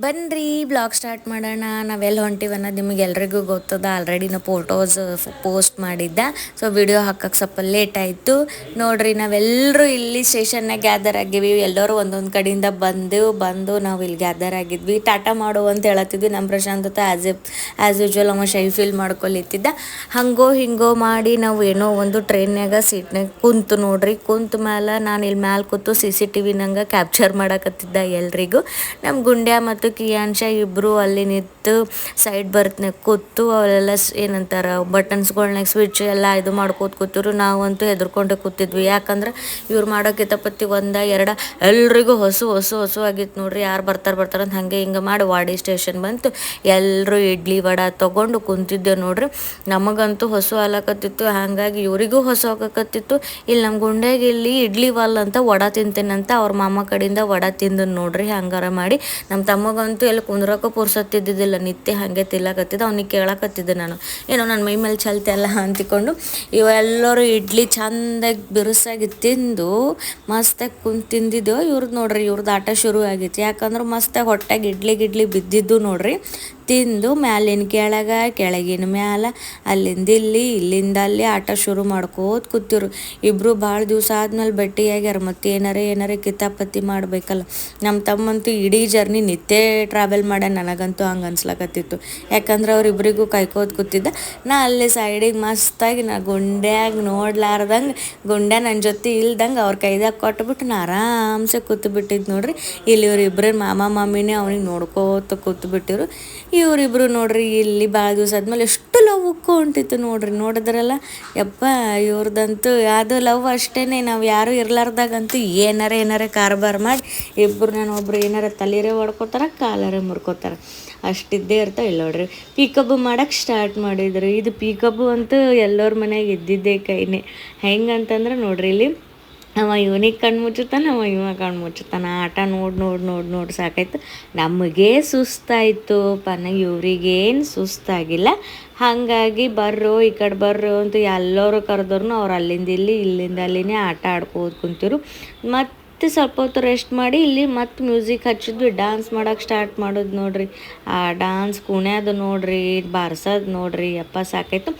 ಬನ್ರಿ blog start ಮಾಡೋಣ. ನಾವೆಲ್ಲಿ ಹೊಂಟಿವಿ ಅನ್ನೋದು ನಿಮಗೆ ಎಲ್ರಿಗೂ ಗೊತ್ತದ. ಆಲ್ರೆಡಿ ನಾ ಫೋಟೋಸ್ ಪೋಸ್ಟ್ ಮಾಡಿದ್ದೆ. ಸೊ ವಿಡಿಯೋ ಹಾಕಕ್ಕೆ ಸ್ವಲ್ಪ ಲೇಟ್ ಆಯಿತು ನೋಡ್ರಿ. ನಾವೆಲ್ಲರೂ ಇಲ್ಲಿ ಸ್ಟೇಷನ್ನಾಗ ಗ್ಯಾದರ್ ಆಗಿವಿ. ಎಲ್ಲರೂ ಒಂದೊಂದು ಕಡೆಯಿಂದ ಬಂದು ನಾವು ಇಲ್ಲಿ ಗ್ಯಾದರ್ ಆಗಿದ್ವಿ. ಟಾಟಾ ಮಾಡು ಅಂತ ಹೇಳತ್ತಿದ್ವಿ. ನಮ್ಮ ಪ್ರಶಾಂತತೆ ಆ್ಯಸ್ ಯೂಶ್ವಲ್ ಅವ ಶೈ ಫೀಲ್ ಮಾಡ್ಕೊಲಿತ್ತಿದ್ದ. ಹಂಗೋ ಹಿಂಗೋ ಮಾಡಿ ನಾವು ಏನೋ ಒಂದು ಟ್ರೈನ್ಯಾಗ ಸೀಟ್ನಾಗ ಕುಂತು ನೋಡ್ರಿ. ಕುಂತ ಮೇಲೆ ನಾನು ಇಲ್ಲಿ ಮ್ಯಾಲೆ ಕೂತು CCTV ನಂಗೆ ಕ್ಯಾಪ್ಚರ್ ಮಾಡಕತ್ತಿದ್ದ ಎಲ್ರಿಗೂ. ನಮ್ಮ ಗುಂಡ್ಯಾ ಮತ್ತು ಕಿಯಾನ್ಶ ಇಬ್ಬರು ಅಲ್ಲಿ ನಿಂತು ಸೈಡ್ ಬರ್ತ್ನಾಗ ಕೂತು ಅವರೆಲ್ಲ ಏನಂತಾರೆ ಬಟನ್ಸ್ಗಳ್ನಾಗ ಸ್ವಿಚ್ ಎಲ್ಲ ಇದು ಮಾಡ್ಕೋತ ಕೂತಿರು. ನಾವಂತೂ ಹೆದರ್ಕೊಂಡೆ ಕೂತಿದ್ವಿ. ಯಾಕಂದ್ರೆ ಇವ್ರು ಮಾಡೋ ಕಿತಾಪತಿ ಒಂದ ಎರಡ ಎಲ್ರಿಗೂ ಹೊಸು ಆಗಿತ್ತು ನೋಡ್ರಿ. ಯಾರು ಬರ್ತಾರಂತ ಹಾಗೆ ಹಿಂಗೆ ಮಾಡಿ ವಾಡಿ ಸ್ಟೇಷನ್ ಬಂತು. ಎಲ್ಲರೂ ಇಡ್ಲಿ ವಡ ತೊಗೊಂಡು ಕುಂತಿದ್ದೇವೆ ನೋಡ್ರಿ. ನಮಗಂತೂ ಹೊಸು ಆಲಕತ್ತಿತ್ತು, ಹಾಗಾಗಿ ಇವರಿಗೂ ಹೊಸ ಆಗಕತ್ತಿತ್ತು. ಇಲ್ಲಿ ನಮ್ಮ ಗುಂಡ್ಯಾಗ ಇಲ್ಲಿ ಇಡ್ಲಿ ವಾಲ್ ಅಂತ ವಡ ತಿಂತೇನಂತ ಅವ್ರ ಮಾಮ ಕಡೆಯಿಂದ ವಡ ತಿಂದು ನೋಡ್ರಿ. ಹಂಗಾರ ಮಾಡಿ ನಮ್ಮ ತಮ್ಮಗಂತೂ ಎಲ್ಲ ಕುಂದ್ರಕ್ಕೂ ಪುರ್ಸತ್ತಿದ್ದಿದ್ದಿಲ್ಲ. ನಿತ್ಯ ಹಾಗೆ ತಿಲ್ಲಕತ್ತಿದ್ದ. ಅವ್ನಿಗೆ ಕೇಳಕತ್ತಿದ್ದೆ ನಾನು, ಏನೋ ನನ್ನ ಮೈ ಮೇಲೆ ಚಲ್ತೆ ಎಲ್ಲ ಅಂತಿಕೊಂಡು. ಇವೆಲ್ಲರೂ ಇಡ್ಲಿ ಚಂದಾಗಿ ಬಿರುಸಾಗಿ ತಿಂದು ಮಸ್ತಾಗಿ ಕುಂತು ತಿಂದಿದ್ದೆವು. ಇವ್ರದ್ದು ನೋಡ್ರಿ, ಇವ್ರದ್ದು ಆಟ ಶುರು ಆಗಿತ್ತು. ಯಾಕಂದ್ರೆ ಮಸ್ತಾಗಿ ಹೊಟ್ಟೆಗೆ ಇಡ್ಲಿ ಬಿದ್ದಿದ್ದು ನೋಡ್ರಿ. ತಿಂದು ಮ್ಯಾಲಿನ ಕೆಳಗಿನ ಮ್ಯಾಲ, ಅಲ್ಲಿಂದ ಇಲ್ಲಿಂದ ಅಲ್ಲಿ ಆಟ ಶುರು ಮಾಡ್ಕೋತ ಕೂತಿರು. ಇಬ್ಬರು ಭಾಳ ದಿವಸ ಆದ್ಮೇಲೆ ಭೇಟಿಯಾಗ್ಯಾರ. ಮತ್ತು ಏನಾರೇ ಕಿತಾಪತಿ ಮಾಡಬೇಕಲ್ಲ. ನಮ್ಮ ತಮ್ಮಂತೂ ಇಡೀ ಜರ್ನಿ ನಿತ್ಯ ಟ್ರಾವೆಲ್ ಮಾಡ್ಯ. ನನಗಂತೂ ಹಂಗೆ ಅನ್ಸ್ಲಕತ್ತಿತ್ತು. ಯಾಕಂದ್ರೆ ಅವ್ರಿಬ್ರಿಗೂ ಕಾಯ್ಕೋತ ಕೂತಿದ್ದ. ನಾ ಅಲ್ಲಿ ಸೈಡಿಗೆ ಮಸ್ತಾಗಿ ನಾ ಗುಂಡ್ಯಾಗ ನೋಡ್ಲಾರ್ದಂಗೆ, ಗುಂಡ್ಯಾ ನನ್ನ ಜೊತೆ ಇಲ್ದಂಗೆ ಅವ್ರ ಕೈದಾಗ ಕೊಟ್ಬಿಟ್ಟು ನಾ ಆರಾಮ್ಸೆ ಕೂತು ಬಿಟ್ಟಿದ್ದು ನೋಡ್ರಿ. ಇಲ್ಲಿ ಇವ್ರಿಬ್ರು ಮಾಮಿನೇ ಅವ್ನಿಗೆ ನೋಡ್ಕೋತ ಕೂತು ಬಿಟ್ಟಿರು. ಇವರಿಬ್ರು ನೋಡ್ರಿ ಇಲ್ಲಿ ಭಾಳ ದಿವಸ ಆದ್ಮೇಲೆ ಎಷ್ಟು ಲವ್ ಹೊಂಟಿತ್ತು ನೋಡ್ರಿ. ನೋಡಿದ್ರಲ್ಲ ಯಪ್ಪ, ಇವ್ರದಂತೂ ಅದು ಲವ್ ಅಷ್ಟೇ. ನಾವು ಯಾರು ಇರ್ಲಾರ್ದಾಗಂತೂ ಏನಾರೇ ಕಾರ್ಬಾರ್ ಮಾಡಿ ಇಬ್ಬರು ಒಬ್ರು ಏನಾರ ತಲೆರೇ ಹೊಡ್ಕೋತಾರ, ಕಾಲರೇ ಮುರ್ಕೋತಾರೆ. ಅಷ್ಟಿದ್ದೇ ಇರ್ತಾವೆ. ಇಲ್ಲ ನೋಡ್ರಿ, ಪೀಕಬ್ಬು ಮಾಡಕ್ಕೆ ಸ್ಟಾರ್ಟ್ ಮಾಡಿದ್ರು. ಇದು ಪೀಕಬ್ಬು ಅಂತೂ ಎಲ್ಲರ ಮನೆಯಾಗ ಇದ್ದಿದ್ದೇ ಕೈನೇ. ಹೆಂಗಂತಂದ್ರೆ ನೋಡ್ರಿ, ಇಲ್ಲಿ ಅವ ಇವನಿಗೆ ಕಣ್ಣು ಮುಚ್ಚುತ್ತಾನೆ, ಇವ ಕಣ್ಣು ಮುಚ್ಚುತ್ತಾನೆ. ಆಟ ನೋಡಿ ಸಾಕಾಯ್ತು. ನಮಗೇ ಸುಸ್ತಾಯಿತು ಪನ, ಇವ್ರಿಗೇನು ಸುಸ್ತಾಗಿಲ್ಲ. ಹಾಗಾಗಿ ಈ ಕಡೆ ಬರ್ರೋ ಅಂತ ಎಲ್ಲರೂ ಕರೆದ್ರು. ಅವ್ರು ಅಲ್ಲಿಂದ ಇಲ್ಲಿಂದ ಅಲ್ಲಿನೇ ಆಟ ಆಡ್ಕೋದು ಕುಂತಿರು. ಮತ್ತು ಸ್ವಲ್ಪ ಹೊತ್ತು ರೆಸ್ಟ್ ಮಾಡಿ ಇಲ್ಲಿ ಮತ್ತು ಮ್ಯೂಸಿಕ್ ಹಚ್ಚಿದ್ವಿ. ಡ್ಯಾನ್ಸ್ ಮಾಡೋಕೆ ಸ್ಟಾರ್ಟ್ ಮಾಡೋದು ನೋಡ್ರಿ. ಆ ಡ್ಯಾನ್ಸ್ ಕುಣ್ಯೋದು ನೋಡ್ರಿ, ಬಾರ್ಸೋದು ನೋಡ್ರಿ, ಯಪ್ಪ ಸಾಕಾಯ್ತು.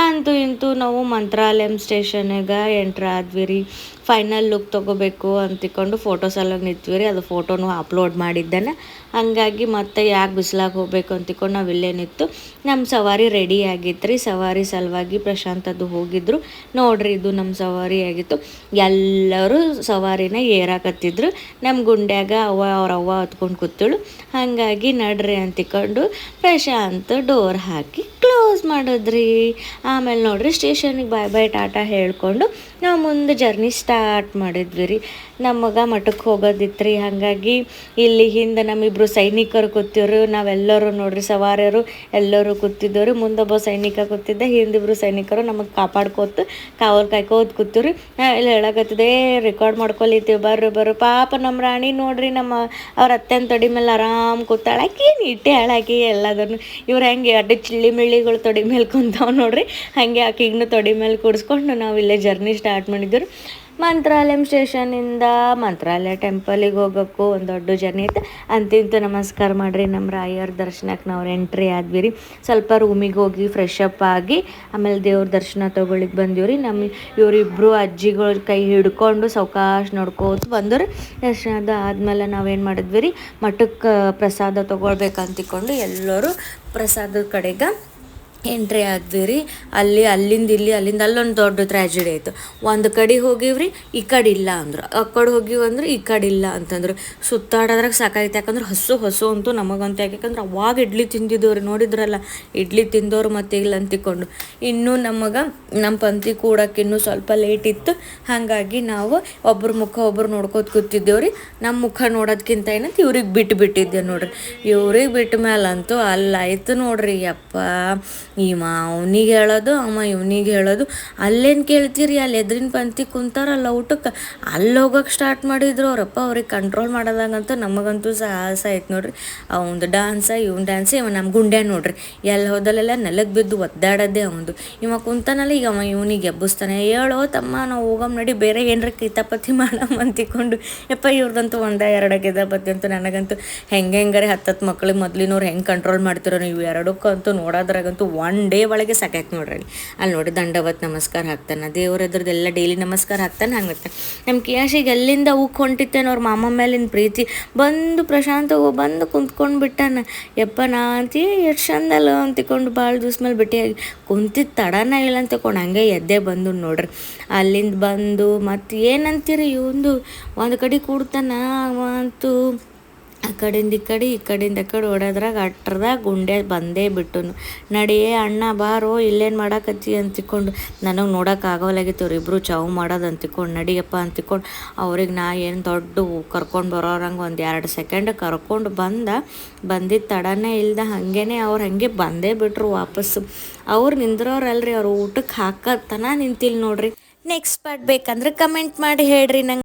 ಅಂತೂ ಇಂತೂ ನಾವು ಮಂತ್ರಾಲಯಂ ಸ್ಟೇಷನ್ಗೆ ಎಂಟ್ರ್ ಆದ್ವಿ ರೀ. ಫೈನಲ್ ಲುಕ್ ತೊಗೋಬೇಕು ಅಂತಿಕೊಂಡು ಫೋಟೋಸ್ ಎಲ್ಲ ನಿಂತ್ವಿ ರೀ. ಅದು ಫೋಟೋನು ಅಪ್ಲೋಡ್ ಮಾಡಿದ್ದಾನೆ. ಹಂಗಾಗಿ ಮತ್ತೆ ಯಾಕೆ ಬಿಸ್ಲಾಗ ಹೋಗ್ಬೇಕು ಅಂತಿಕೊಂಡು ನಾವು ಇಲ್ಲೇ ನಿಂತು ನಮ್ಮ ಸವಾರಿ ರೆಡಿ ಆಗಿತ್ತು ರೀ. ಸವಾರಿ ಸಲುವಾಗಿ ಪ್ರಶಾಂತದ್ದು ಹೋಗಿದ್ರು ನೋಡ್ರಿ. ಇದು ನಮ್ಮ ಸವಾರಿ ಆಗಿತ್ತು. ಎಲ್ಲರೂ ಸವಾರಿನ ಏರಾಕತ್ತಿದ್ರು. ನಮ್ಮ ಗುಂಡ್ಯಾಗ ಅವ್ವ ಹೊತ್ಕೊಂಡು ಕೂತಳು. ಹಾಗಾಗಿ ನಡ್ರಿ ಅಂತಿಕೊಂಡು ಪ್ರಶಾಂತ್ ಡೋರ್ ಹಾಕಿ ಕ್ಲೋಸ್ ಮಾಡಿದ್ರಿ. ಆಮೇಲೆ ನೋಡ್ರಿ ಸ್ಟೇಷನಿಗೆ ಬಾಯ್ ಟಾಟಾ ಹೇಳ್ಕೊಂಡು ನಾವು ಮುಂದೆ ಜರ್ನಿ ಸ್ಟಾರ್ಟ್ ಮಾಡಿದ್ವಿ ರೀ. ನಮಗೆ ಮಠಕ್ಕೆ ಹೋಗೋದಿತ್ತು ರೀ. ಹಾಗಾಗಿ ಇಲ್ಲಿ ಹಿಂದೆ ನಮ್ಮಿಬ್ಬರು ಸೈನಿಕರು ಕೂತಿದ್ರು. ನಾವೆಲ್ಲರೂ ನೋಡ್ರಿ ಸವಾರರು ಎಲ್ಲರೂ ಕೂತಿದ್ದವ್ರು. ಮುಂದೊಬ್ಬ ಸೈನಿಕ ಕೂತಿದ್ದ, ಹಿಂದಿಬ್ರು ಸೈನಿಕರು ನಮಗೆ ಕಾವಲು ಕಾಯ್ಕೋತ ಕೂತಿವ್ರಿ. ಇಲ್ಲಿ ಹೇಳಕತ್ತಿದ್ದೆ, ರೆಕಾರ್ಡ್ ಮಾಡ್ಕೊಲಿತ್ತೀವಿ ಬರ್ರು ಪಾಪ ನಮ್ಮ ರಾಣಿ ನೋಡ್ರಿ, ಅವ್ರ ಅತ್ತೆನ ತೊಡಿ ಮೇಲೆ ಆರಾಮ್ ಕೂತಾಳಾಕಿ, ಇಟ್ಟೆ ಹಾಳಾಕಿ ಎಲ್ಲದನ್ನು. ಇವ್ರು ಹೆಂಗೆ ಅಡ್ಡ ಚಿಳ್ಳಿಮಿಳ್ಳಿಗಳು ತೊಡಿ ಮೇಲೆ ಕುಂತಾವ್ ನೋಡ್ರಿ. ಹಾಗೆ ಆಕಿಗೂ ತೊಡಿ ಮೇಲೆ ಕೂಡಿಸ್ಕೊಂಡು ನಾವು ಇಲ್ಲೇ ಜರ್ನಿ ಸ್ಟಾರ್ಟ್ ಮಾಡಿದ್ರು. ಮಂತ್ರಾಲಯಂ ಸ್ಟೇಷನಿಂದ ಮಂತ್ರಾಲಯ ಟೆಂಪಲಿಗೆ ಹೋಗೋಕ್ಕೂ ಒಂದು ದೊಡ್ಡ ಜರ್ನಿ ಐತೆ. ಅಂತಿಂತೂ ನಮಸ್ಕಾರ ಮಾಡಿರಿ. ನಮ್ಮ ರಾಯರ ದರ್ಶನಕ್ಕೆ ನಾವು ಎಂಟ್ರಿ ಆದ್ವಿ ರೀ. ಸ್ವಲ್ಪ ರೂಮಿಗೆ ಹೋಗಿ ಫ್ರೆಶ್ ಅಪ್ ಆಗಿ ಆಮೇಲೆ ದೇವ್ರ ದರ್ಶನ ತೊಗೊಳಿಕ್ಕೆ ಬಂದೀವಿ ರೀ. ಇವರಿಬ್ಬರು ಅಜ್ಜಿಗಳ ಕೈ ಹಿಡ್ಕೊಂಡು ಸಾವ್ಕಾಶ ನೋಡ್ಕೋತ ಬಂದರು. ದರ್ಶನದ ಆದಮೇಲೆ ನಾವೇನು ಮಾಡಿದ್ವಿ ರೀ, ಮಠಕ್ಕೆ ಪ್ರಸಾದ ತೊಗೊಳ್ಬೇಕಂತಿಕೊಂಡು ಎಲ್ಲರೂ ಪ್ರಸಾದದ ಕಡೆಗೆ ಎಂಟ್ರಿ ಆದ್ವಿ ರೀ. ಅಲ್ಲಿಂದ ಅಲ್ಲೊಂದು ದೊಡ್ಡ ಟ್ರ್ಯಾಜಿಡಿ ಆಯಿತು. ಒಂದು ಕಡೆ ಹೋಗಿವ್ರಿ, ಈ ಕಡೆ ಇಲ್ಲ ಅಂದರು. ಆ ಕಡೆ ಹೋಗಿವಂದ್ರೆ ಈ ಕಡೆ ಇಲ್ಲ ಅಂತಂದ್ರು. ಸುತ್ತಾಡೋದ್ರಾಗ ಸಾಕಾಯ್ತು. ಯಾಕಂದ್ರೆ ಹಸು ಅಂತೂ ನಮಗಂತ. ಯಾಕಂದ್ರೆ ಅವಾಗ ಇಡ್ಲಿ ತಿಂದಿದ್ದವ್ರು ನೋಡಿದ್ರಲ್ಲ, ಇಡ್ಲಿ ತಿಂದವ್ರು ಮತ್ತೆ ಇಲ್ಲ ಅಂತಿಕೊಂಡು. ಇನ್ನೂ ನಮ್ಮ ಪಂಕ್ತಿ ಕೂಡಕ್ಕೆ ಇನ್ನೂ ಸ್ವಲ್ಪ ಲೇಟ್ ಇತ್ತು. ಹಾಗಾಗಿ ನಾವು ಒಬ್ಬರು ಮುಖ ಒಬ್ಬರು ನೋಡ್ಕೋತ ಕೂತಿದ್ದೇವ್ರಿ. ನಮ್ಮ ಮುಖ ನೋಡೋದಕ್ಕಿಂತ ಏನಂತ ಇವ್ರಿಗೆ ಬಿಟ್ಟಿದ್ದೆ ನೋಡ್ರಿ. ಇವ್ರಿಗೆ ಬಿಟ್ಟ ಮೇಲಂತೂ ಅಲ್ಲಾಯ್ತು ನೋಡ್ರಿ. ಯಪ್ಪ ಇವ ಅವನಿಗೆ ಹೇಳೋದು ಅವ ಇವನಿಗೆ ಹೇಳೋದು. ಅಲ್ಲೇನು ಕೇಳ್ತೀರಿ, ಅಲ್ಲಿ ಎದ್ರಿನ ಪಂಕ್ತಿ ಕುಂತಾರಲ್ಲ ಊಟಕ್ಕೆ, ಅಲ್ಲಿ ಹೋಗೋಕೆ ಸ್ಟಾರ್ಟ್ ಮಾಡಿದ್ರು ಅವರಪ್ಪ. ಅವ್ರಿಗೆ ಕಂಟ್ರೋಲ್ ಮಾಡೋದಾಗಂತೂ ನಮಗಂತೂ ಸಾಹಸ ಆಯ್ತು ನೋಡ್ರಿ. ಅವಂದು ಡ್ಯಾನ್ಸ ಇವ್ನ ಡ್ಯಾನ್ಸ್. ಇವ ನಮ್ಮ ಗುಂಡ್ಯ ನೋಡ್ರಿ, ಎಲ್ಲಿ ಹೋದಲ್ಲೆಲ್ಲ ನೆಲಕ್ಕೆ ಬಿದ್ದು ಒದ್ದಾಡೋದೇ ಅವಂದು. ಇವ ಕುಂತಾನಲ್ಲ, ಈಗ ಅವ ಇವನಿಗೆ ಎಬ್ಬಿಸ್ತಾನೆ, ಹೇಳೋ ತಮ್ಮ ನಾವು ಹೋಗಮ್ ನಡಿ, ಬೇರೆ ಏನರ ಕಿತಾಪತಿ ಮಾಡಮ್ಮ ಅಂತಿಕೊಂಡು. ಯಪ್ಪ ಇವ್ರದಂತೂ ಒಂದೇ ಎರಡು ಕಿತಾಪತಿ ಅಂತೂ ನನಗಂತೂ ಹೆಂಗಾರೆ ಹತ್ತತ್ತು ಮಕ್ಳಿಗೆ ಮೊದ್ಲಿನವ್ರು ಹೆಂಗೆ ಕಂಟ್ರೋಲ್ ಮಾಡ್ತಿರೋ ನೀವು ಎರಡಕ್ಕಂತೂ ನೋಡೋದ್ರಾಗಂತೂ ಒನ್ ಡೇ ಒಳಗೆ ಸಾಕಾಯ್ತು ನೋಡ್ರಿ. ಅಲ್ಲಿ ನೋಡಿ ದಂಡವತ್ ನಮಸ್ಕಾರ ಹಾಕ್ತಾನೆ, ದೇವ್ರ ಎದ್ರದ್ದೆಲ್ಲ ಡೈಲಿ ನಮಸ್ಕಾರ ಹಾಕ್ತಾನೆ. ಹಂಗತ್ತೆ ನಮ್ಮ ಕಿಯಾಶಿಗೆ ಎಲ್ಲಿಂದ ಉಕ್ ಹೊಂಟಿತ್ತೇನೆ ಅವ್ರ ಮಾಮ ಮೇಲಿನ ಪ್ರೀತಿ ಬಂದು ಪ್ರಶಾಂತ ಬಂದು ಕುಂತ್ಕೊಂಡು ಬಿಟ್ಟಾನ. ಯಪ್ಪ ನಾ ಅಂತೀ ಎಷ್ಟು ಚಂದಲ್ಲ ಅಂತಿಕೊಂಡು ಭಾಳ ದಿವ್ಸ ಮೇಲೆ ಭೇಟಿಯಾಗಿ ಕುಂತಿದ್ದು ತಡನ ಇಲ್ಲ ಅಂತ ತಿಳ್ಕೊಂಡು ಹಂಗೆ ಎದ್ದೆ ಬಂದು ನೋಡ್ರಿ. ಅಲ್ಲಿಂದ ಬಂದು ಮತ್ತು ಏನಂತೀರಿ ಇವಂದು ಒಂದು ಕಡೆ ಕೂಡ್ತಾನ ಅಂತೂ ಆ ಕಡೆಯಿಂದ ಈ ಕಡೆಯಿಂದ ಆ ಕಡೆ ಓಡೋದ್ರಾಗ ಅಟ್ರದಾಗ ಗುಂಡೆ ಬಂದೇ ಬಿಟ್ಟನು. ನಡಿಯೇ ಅಣ್ಣ ಬಾರೋ, ಇಲ್ಲೇನು ಮಾಡಾಕತ್ತಿ ಅಂತಿಕೊಂಡು ನನಗೆ ನೋಡೋಕೆ ಆಗೋಲಾಗಿತ್ತು ಅವ್ರಿಬ್ರು ಚಾವು ಮಾಡೋದು ಅಂತಿಕೊಂಡು. ನಡಿಯಪ್ಪ ಅಂತಿಕೊಂಡು ಅವ್ರಿಗೆ ನಾ ಏನು ದೊಡ್ಡ ಕರ್ಕೊಂಡು ಬರೋರಂಗೆ ಒಂದು 2 ಸೆಕೆಂಡ್ ಕರ್ಕೊಂಡು ಬಂದಿದ್ದು ತಡನೇ ಇಲ್ದ ಹಾಗೇನೆ ಅವ್ರು ಹಾಗೆ ಬಂದೇ ಬಿಟ್ರು ವಾಪಸ್ಸು. ಅವ್ರು ನಿಂದ್ರವ್ರಲ್ರಿ, ಅವ್ರು ಊಟಕ್ಕೆ ಹಾಕತ್ತನ ನಿಂತಿಲ್ಲ ನೋಡ್ರಿ. ನೆಕ್ಸ್ಟ್ ಪಾರ್ಟ್ ಬೇಕಂದ್ರೆ ಕಮೆಂಟ್ ಮಾಡಿ ಹೇಳ್ರಿ ನಂಗೆ.